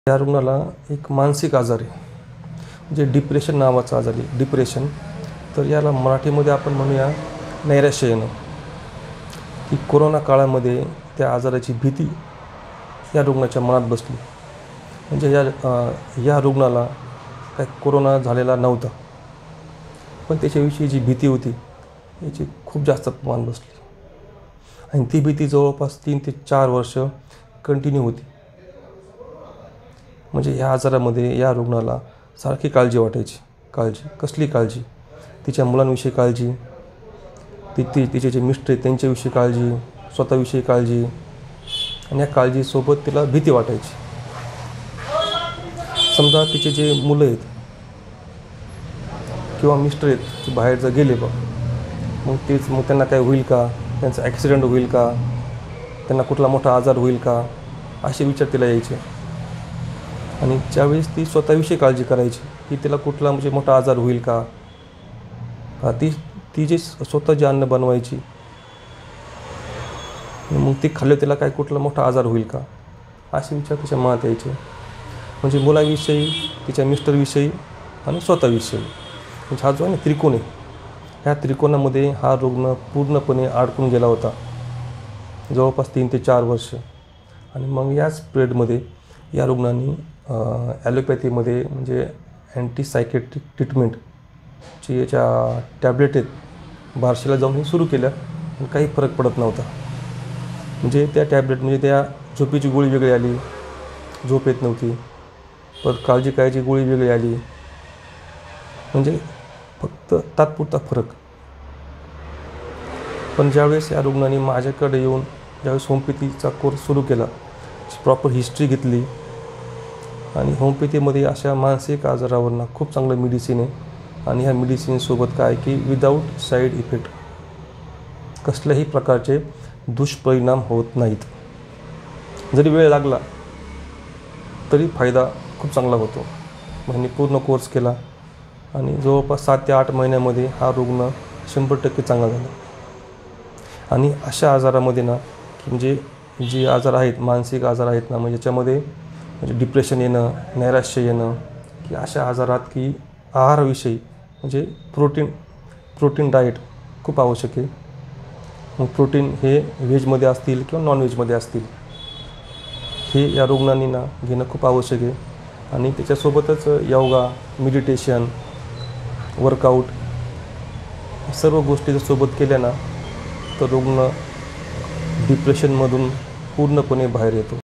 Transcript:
या रुग्णाला एक मानसिक आजार आहे, जे डिप्रेशन नावाचा आजार आहे. डिप्रेशन तर याला मराठीमध्ये आपण म्हणूया नैराश्य येणं. की कोरोना काळामध्ये त्या आजाराची भीती या रुग्णाच्या मनात बसली. म्हणजे या रुग्णाला काय कोरोना झालेला नव्हता, पण त्याच्याविषयी जी भीती होती याची खूप जास्त प्रमाण बसली आणि ती भीती जवळपास 3 ते 4 वर्ष कंटिन्यू होती. म्हणजे ह्या आजारामध्ये या रुग्णाला सारखी काळजी वाटायची. कसली काळजी? तिच्या मुलांविषयी काळजी, तिचे जे मिस्टर आहेत त्यांच्याविषयी काळजी, स्वतःविषयी काळजी आणि या काळजीसोबत तिला भीती वाटायची. समजा तिचे जे मुलं आहेत किंवा मिस्टर आहेत ते बाहेर जर गेले मग त्यांना काय होईल का, त्यांचा ॲक्सिडेंट होईल का, त्यांना कुठला मोठा आजार होईल का, असे विचार तिला यायचे. आणि ज्यावेळेस ती स्वतःविषयी काळजी करायची की तिला कुठला म्हणजे मोठा आजार होईल का, ती जे स्वतः जे अन्न बनवायची मग ती खाल्लं तिला काय कुठला मोठा आजार होईल का, असे विचार तिच्या मनात यायचे. म्हणजे मुलाविषयी, तिच्या मिस्टरविषयी आणि स्वतःविषयी. म्हणजे हा जो आहे ना त्रिकोण आहे, ह्या त्रिकोणामध्ये हा रुग्ण पूर्णपणे अडकून गेला होता जवळपास 3 ते 4 वर्ष. आणि मग याच पिरियडमध्ये या रुग्णांनी ॲलोपॅथीमध्ये म्हणजे अँटीसायकेट्रिक ट्रीटमेंटची ज्या टॅब्लेट आहेत बार्शीला जाऊन हे सुरू केल्या, पण काही फरक पडत नव्हता. म्हणजे त्या टॅब्लेट म्हणजे त्या झोपेची गोळी वेगळी आली, झोप येत नव्हती, परत काळजी करायची गोळी वेगळी आली, म्हणजे फक्त तात्पुरता फरक. पण ज्यावेळेस या रुग्णांनी माझ्याकडे येऊन ज्यावेळेस होमिओपॅथीचा कोर्स सुरू केला, प्रॉपर हिस्ट्री घेतली आणि होमिओपॅथीमध्ये अशा मानसिक आजारावरनं खूप चांगलं मेडिसिन आहे. आणि ह्या मेडिसिनसोबत काय की विदाऊट साईड इफेक्ट, कसल्याही प्रकारचे दुष्परिणाम होत नाहीत. जरी वेळ लागला तरी फायदा खूप चांगला होतो. म्हणजे पूर्ण कोर्स केला आणि जवळपास 7 ते 8 महिन्यामध्ये हा रुग्ण 100% चांगला झाला. आणि अशा आजारामध्ये ना की म्हणजे जे आजार आहेत, मानसिक आजार आहेत ना, म्हणजे याच्यामध्ये म्हणजे डिप्रेशन येणं, नैराश्य येणं, की अशा आजारात की आहाराविषयी म्हणजे प्रोटीन डाएट खूप आवश्यक आहे. मग प्रोटीन हे व्हेजमध्ये असतील किंवा नॉनव्हेजमध्ये असतील, हे या रुग्णांनी ना घेणं खूप आवश्यक आहे. आणि त्याच्यासोबतच योगा, मेडिटेशन, वर्कआउट सर्व गोष्टी जर सोबत केल्या ना तर रुग्ण डिप्रेशनमधून पूर्णपणे बाहेर येतो.